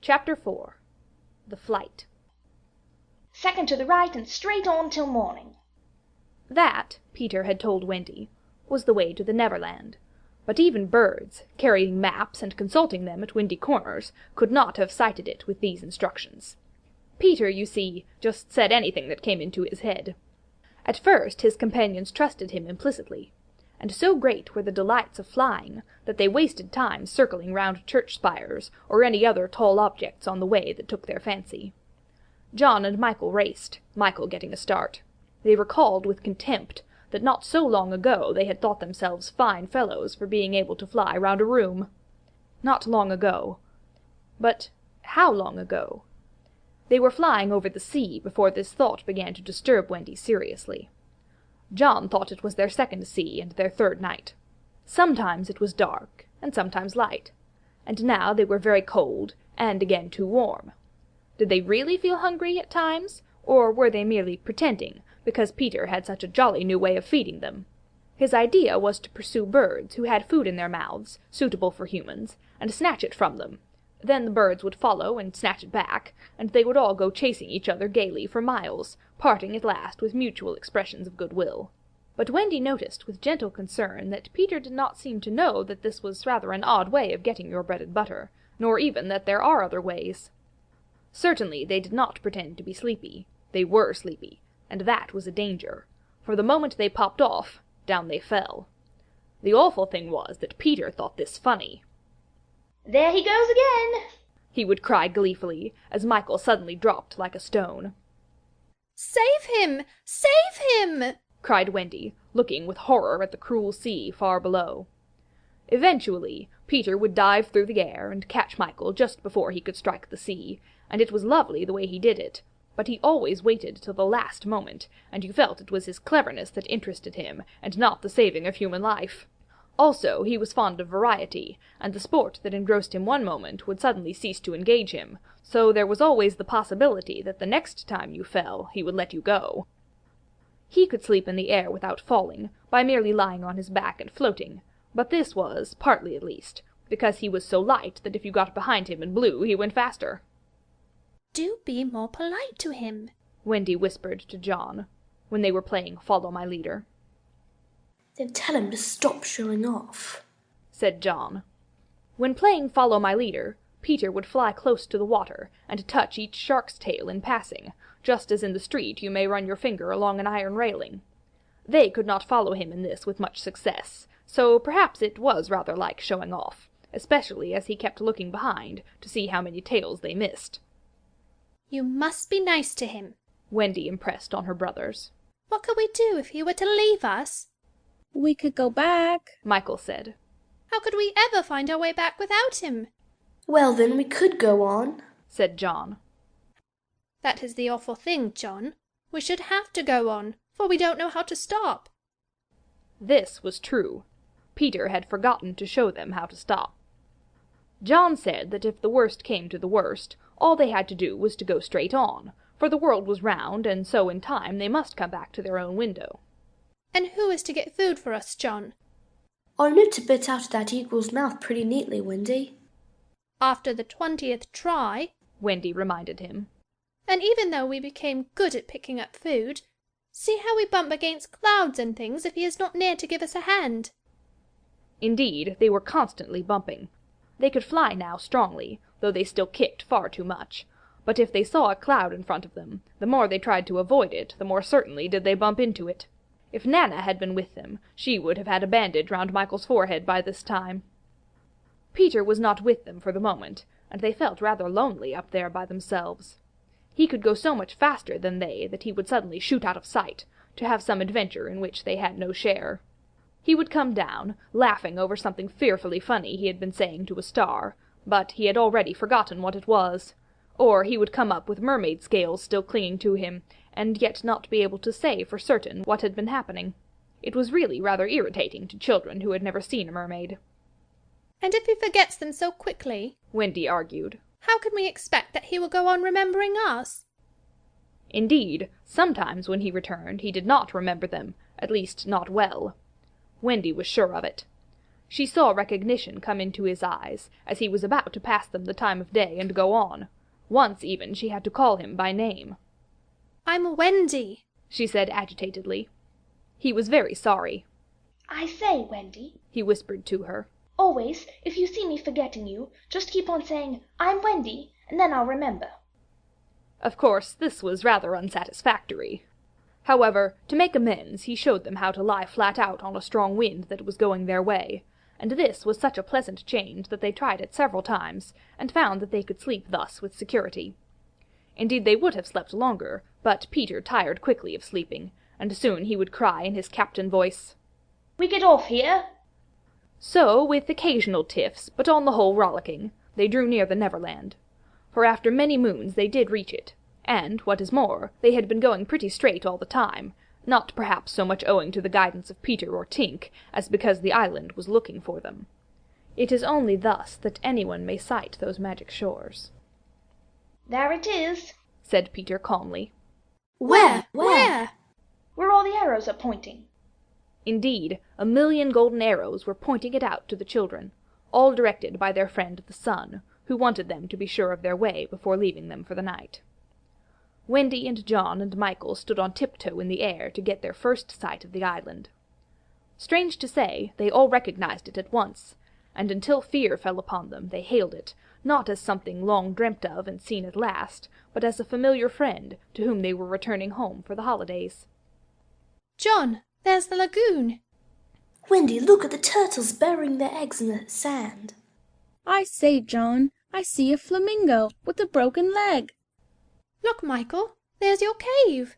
Chapter 4 The Flight. Second to the right and straight on till morning. That, Peter had told Wendy, was the way to the Neverland. But even birds, carrying maps and consulting them at windy corners, could not have sighted it with these instructions. Peter, you see, just said anything that came into his head. At first his companions trusted him implicitly, and so great were the delights of flying that they wasted time circling round church spires or any other tall objects on the way that took their fancy. John and Michael raced, Michael getting a start. They recalled with contempt that not so long ago they had thought themselves fine fellows for being able to fly round a room. Not long ago. But how long ago? They were flying over the sea before this thought began to disturb Wendy seriously. John thought it was their second sea and their third night. Sometimes it was dark, and sometimes light, and now they were very cold, and again too warm. Did they really feel hungry at times, or were they merely pretending, because Peter had such a jolly new way of feeding them? His idea was to pursue birds who had food in their mouths, suitable for humans, and snatch it from them. Then the birds would follow and snatch it back, and they would all go chasing each other gaily for miles, parting at last with mutual expressions of goodwill. But Wendy noticed with gentle concern that Peter did not seem to know that this was rather an odd way of getting your bread and butter, nor even that there are other ways. Certainly they did not pretend to be sleepy. They were sleepy, and that was a danger, for the moment they popped off, down they fell. The awful thing was that Peter thought this funny. There he goes again, he would cry gleefully, as Michael suddenly dropped like a stone. Save him! Save him! cried Wendy, looking with horror at the cruel sea far below. Eventually Peter would dive through the air and catch Michael just before he could strike the sea, and it was lovely the way he did it, but he always waited till the last moment, and you felt it was his cleverness that interested him, and not the saving of human life. Also, he was fond of variety, and the sport that engrossed him one moment would suddenly cease to engage him, so there was always the possibility that the next time you fell he would let you go. He could sleep in the air without falling, by merely lying on his back and floating, but this was, partly at least, because he was so light that if you got behind him and blew he went faster. Do be more polite to him, Wendy whispered to John, when they were playing Follow My Leader. Then tell him to stop showing off, said John. When playing Follow My Leader, Peter would fly close to the water and touch each shark's tail in passing, just as in the street you may run your finger along an iron railing. They could not follow him in this with much success, so perhaps it was rather like showing off, especially as he kept looking behind to see how many tails they missed. You must be nice to him, Wendy impressed on her brothers. What could we do if he were to leave us? We could go back, Michael said. How could we ever find our way back without him? Well, then we could go on, said John. That is the awful thing, John. We should have to go on, for we don't know how to stop. This was true. Peter had forgotten to show them how to stop. John said that if the worst came to the worst, all they had to do was to go straight on, for the world was round, and so in time they must come back to their own window. And who is to get food for us, John? I nipped a bit out of that eagle's mouth pretty neatly, Wendy. After the 20th try, Wendy reminded him. And even though we became good at picking up food, see how we bump against clouds and things if he is not near to give us a hand. Indeed, they were constantly bumping. They could fly now strongly, though they still kicked far too much. But if they saw a cloud in front of them, the more they tried to avoid it, the more certainly did they bump into it. If Nana had been with them, she would have had a bandage round Michael's forehead by this time. Peter was not with them for the moment, and they felt rather lonely up there by themselves. He could go so much faster than they that he would suddenly shoot out of sight, to have some adventure in which they had no share. He would come down, laughing over something fearfully funny he had been saying to a star, but he had already forgotten what it was. Or he would come up with mermaid scales still clinging to him, and yet not be able to say for certain what had been happening. It was really rather irritating to children who had never seen a mermaid. And if he forgets them so quickly, Wendy argued, how can we expect that he will go on remembering us? Indeed, sometimes when he returned he did not remember them, at least not well. Wendy was sure of it. She saw recognition come into his eyes, as he was about to pass them the time of day and go on. Once even she had to call him by name. "I'm Wendy," she said agitatedly. He was very sorry. I say, Wendy, he whispered to her. always, if you see me forgetting you, just keep on saying, I'm Wendy, and then I'll remember. Of course, this was rather unsatisfactory. However, to make amends, he showed them how to lie flat out on a strong wind that was going their way, and this was such a pleasant change that they tried it several times, and found that they could sleep thus with security. Indeed, they would have slept longer, but Peter tired quickly of sleeping, and soon he would cry in his captain voice, We get off here. So, with occasional tiffs, but on the whole rollicking, they drew near the Neverland. For after many moons they did reach it, and, what is more, they had been going pretty straight all the time, not perhaps so much owing to the guidance of Peter or Tink, as because the island was looking for them. It is only thus that anyone may sight those magic shores. There it is. Said Peter calmly. Where? Where all the arrows are pointing. Indeed, 1,000,000 golden arrows were pointing it out to the children, all directed by their friend the Sun, who wanted them to be sure of their way before leaving them for the night. Wendy and John and Michael stood on tiptoe in the air to get their first sight of the island. Strange to say, they all recognized it at once, and until fear fell upon them they hailed it, not as something long dreamt of and seen at last, but as a familiar friend to whom they were returning home for the holidays. "John, there's the lagoon." Wendy, look at the turtles burying their eggs in the sand. I say, John, I see a flamingo with a broken leg. "Look, Michael, there's your cave."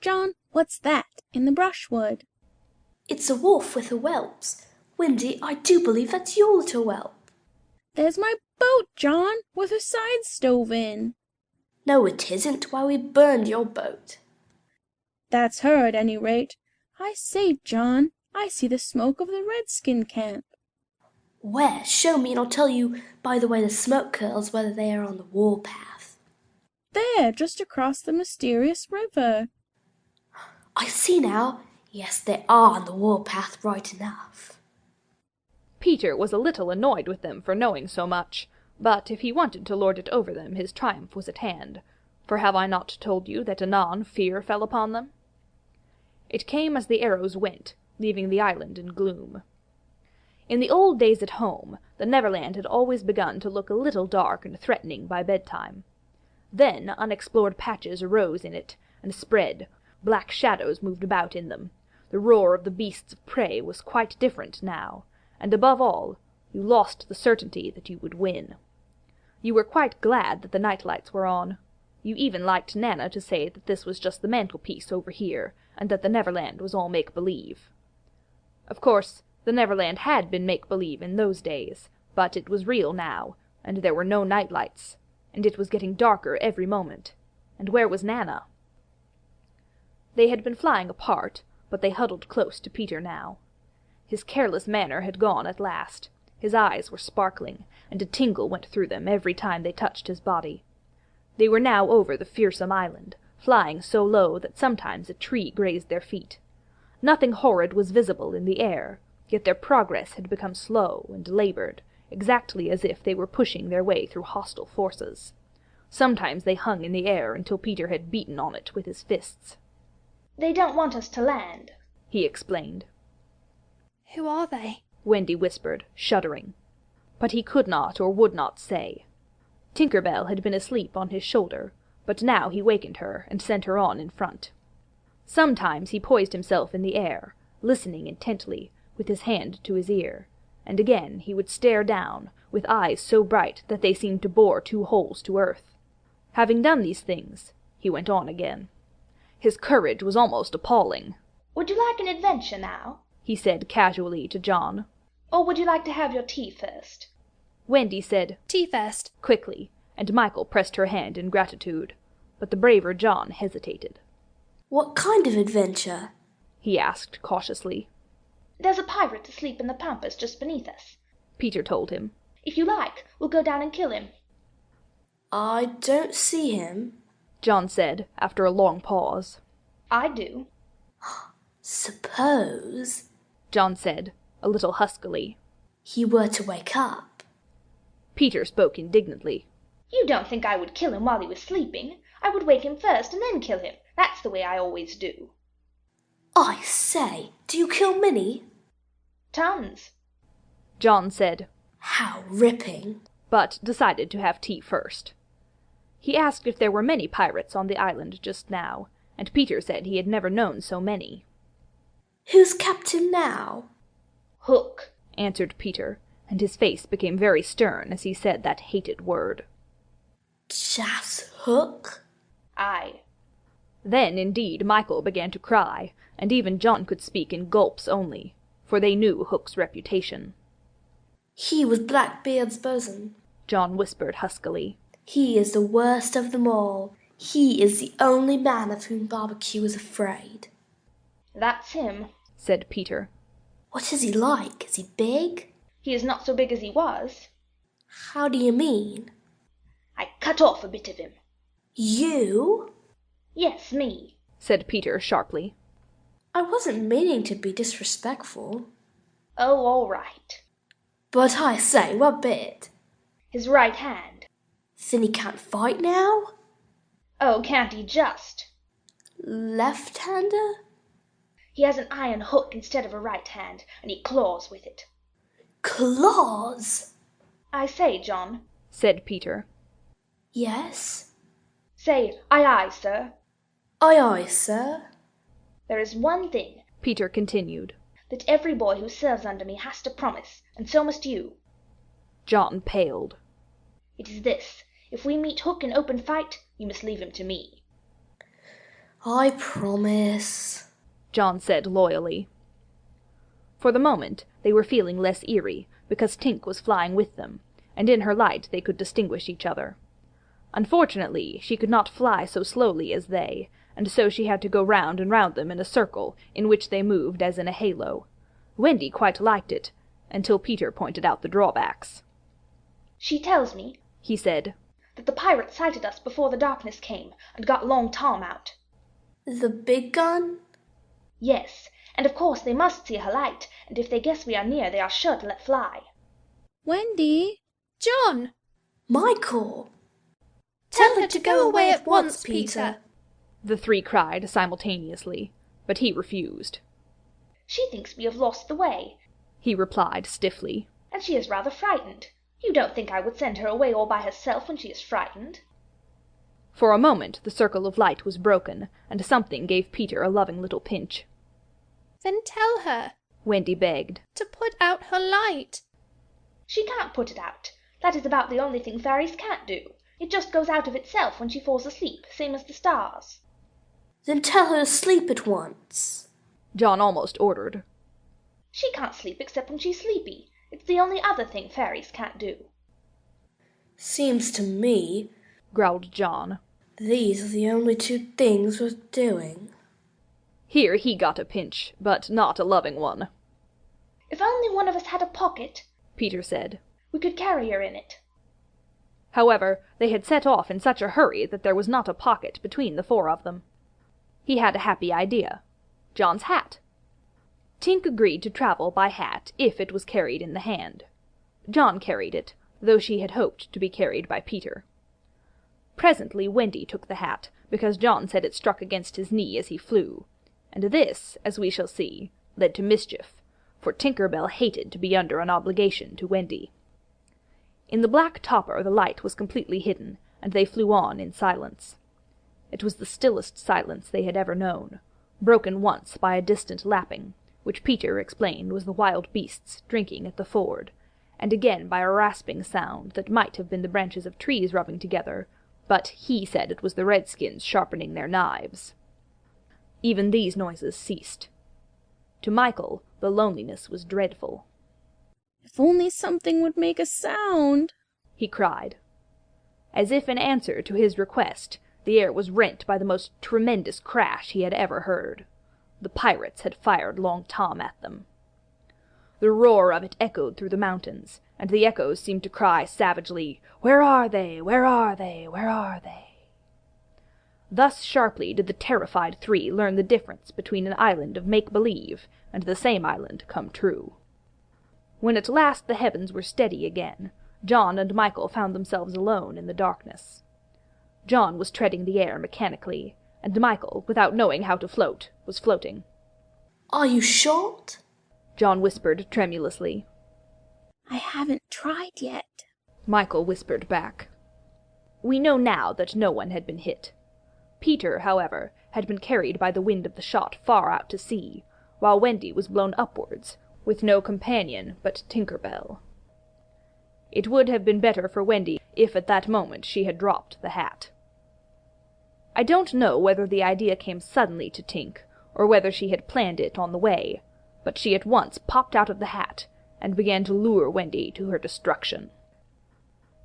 John, what's that in the brushwood? It's a wolf with a whelps. Wendy, I do believe that's your little whelp. There's my boat, John, with her sides stove in. No, it isn't. Why, we burned your boat. That's her at any rate. I say, John, I see the smoke of the Redskin camp. Where? Show me and I'll tell you by the way the smoke curls whether they are on the warpath. There, just across the mysterious river. I see now. Yes, they are on the warpath right enough. Peter was a little annoyed with them for knowing so much, but if he wanted to lord it over them his triumph was at hand, for have I not told you that anon fear fell upon them? It came as the arrows went, leaving the island in gloom. In the old days at home, the Neverland had always begun to look a little dark and threatening by bedtime. Then unexplored patches arose in it, and spread, black shadows moved about in them. The roar of the beasts of prey was quite different now, and above all, you lost the certainty that you would win. You were quite glad that the night lights were on. You even liked Nana to say that this was just the mantelpiece over here, and that the Neverland was all make-believe. Of course, the Neverland had been make-believe in those days, but it was real now, and there were no night lights, and it was getting darker every moment. And where was Nana? They had been flying apart, but they huddled close to Peter now. His careless manner had gone at last. His eyes were sparkling, and a tingle went through them every time they touched his body. They were now over the fearsome island, flying so low that sometimes a tree grazed their feet. Nothing horrid was visible in the air, yet their progress had become slow and labored, exactly as if they were pushing their way through hostile forces. Sometimes they hung in the air until Peter had beaten on it with his fists. They don't want us to land, he explained. "Who are they?" Wendy whispered, shuddering. But he could not or would not say. Tinker Bell had been asleep on his shoulder, but now he wakened her and sent her on in front. Sometimes he poised himself in the air, listening intently, with his hand to his ear, and again he would stare down, with eyes so bright that they seemed to bore 2 holes to earth. Having done these things, he went on again. His courage was almost appalling. Would you like an adventure now? He said casually to John. Or would you like to have your tea first? Wendy said, "Tea first." quickly, and Michael pressed her hand in gratitude, but the braver John hesitated. What kind of adventure? He asked cautiously. There's a pirate asleep in the pampas just beneath us. Peter told him. If you like, we'll go down and kill him. I don't see him. John said, after a long pause. I do. Suppose, John said, a little huskily. He were to wake up. Peter spoke indignantly. You don't think I would kill him while he was sleeping? I would wake him first and then kill him. That's the way I always do. I say, do you kill Minnie? Tons. John said, How ripping. but decided to have tea first. He asked if there were many pirates on the island just now, and Peter said he had never known so many. Who's captain now? Hook. Answered Peter, and his face became very stern as he said that hated word. Jas Hook? Aye. Then, indeed, Michael began to cry, and even John could speak in gulps only, for they knew Hook's reputation. He was Blackbeard's bosun. John whispered huskily. He is the worst of them all. He is the only man of whom Barbecue is afraid. That's him. Said Peter. What is he like? Is he big? He is not so big as he was. How do you mean? I cut off a bit of him. You? Yes, me. Said Peter sharply. I wasn't meaning to be disrespectful. Oh, all right. But I say, what bit? His right hand. Then he can't fight now? Oh, can't he just? Left-hander? He has an iron hook instead of a right hand, and he claws with it. Claws? I say, John. Said Peter. Yes? Say, aye, aye, sir. Aye, aye, sir. There is one thing, Peter continued. that every boy who serves under me has to promise, and so must you. John paled. It is this. If we meet Hook in open fight, you must leave him to me. I promise. John said loyally. For the moment they were feeling less eerie, because Tink was flying with them, and in her light they could distinguish each other. Unfortunately, she could not fly so slowly as they, and so she had to go round and round them in a circle, in which they moved as in a halo. Wendy quite liked it, until Peter pointed out the drawbacks. She tells me, He said, that the pirates sighted us before the darkness came, and got Long Tom out. The big gun? Yes, and of course they must see her light, and if they guess we are near, they are sure to let fly. Wendy! John! Michael! Tell her to go away at once, Peter. the three cried simultaneously, but he refused. She thinks we have lost the way, He replied stiffly. and she is rather frightened. You don't think I would send her away all by herself when she is frightened? For a moment the circle of light was broken, and something gave Peter a loving little pinch. Then tell her Wendy begged. to put out her light. She can't put it out. That is about the only thing fairies can't do. It just goes out of itself when she falls asleep, same as the stars. Then tell her to sleep at once. John almost ordered. She can't sleep except when she's sleepy. It's the only other thing fairies can't do. Seems to me Growled John. these are the only two things worth doing. Here he got a pinch, but not a loving one, If only one of us had a pocket, Peter said. we could carry her in it. However, they had set off in such a hurry that there was not a pocket between the four of them. He had a happy idea. John's hat. Tink agreed to travel by hat if it was carried in the hand. John carried it, though she had hoped to be carried by Peter. Presently Wendy took the hat, because John said it struck against his knee as he flew, and this, as we shall see, led to mischief, for Tinker Bell hated to be under an obligation to Wendy. In the black topper the light was completely hidden, and they flew on in silence. It was the stillest silence they had ever known, broken once by a distant lapping, which Peter explained was the wild beasts drinking at the ford, and again by a rasping sound that might have been the branches of trees rubbing together, but he said it was the redskins sharpening their knives. Even these noises ceased. To Michael the loneliness was dreadful. If only something would make a sound, He cried. As if in answer to his request, the air was rent by the most tremendous crash he had ever heard. The pirates had fired Long Tom at them. The roar of it echoed through the mountains, and the echoes seemed to cry savagely, "Where are they? Where are they? Where are they?" Thus sharply did the terrified three learn the difference between an island of make-believe and the same island come true. When at last the heavens were steady again, John and Michael found themselves alone in the darkness. John was treading the air mechanically, and Michael, without knowing how to float, was floating. Are you short? John whispered tremulously. I haven't tried yet. Michael whispered back. We know now that no one had been hit. Peter, however, had been carried by the wind of the shot far out to sea, while Wendy was blown upwards, with no companion but Tinker Bell. It would have been better for Wendy if at that moment she had dropped the hat. I don't know whether the idea came suddenly to Tink, or whether she had planned it on the way, but she at once popped out of the hat, and began to lure Wendy to her destruction.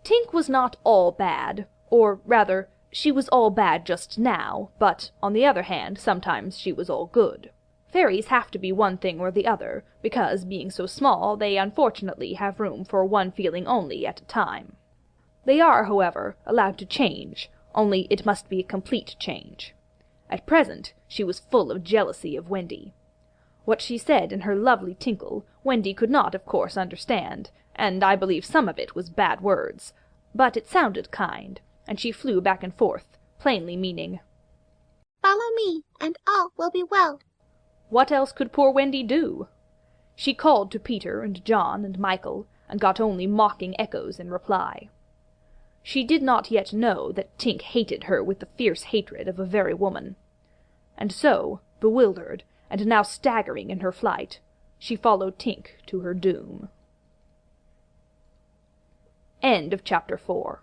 Tink was not all bad, or rather, she was all bad just now, but, on the other hand, sometimes she was all good. Fairies have to be one thing or the other, because, being so small, they unfortunately have room for one feeling only at a time. They are, however, allowed to change, only it must be a complete change. At present she was full of jealousy of Wendy. What she said in her lovely tinkle Wendy could not, of course, understand, and I believe some of it was bad words, but it sounded kind, and she flew back and forth, plainly meaning, "Follow me, and all will be well." What else could poor Wendy do? She called to Peter and John and Michael, and got only mocking echoes in reply. She did not yet know that Tink hated her with the fierce hatred of a very woman. And so, bewildered, and now staggering in her flight, she followed Tink to her doom. End of chapter 4.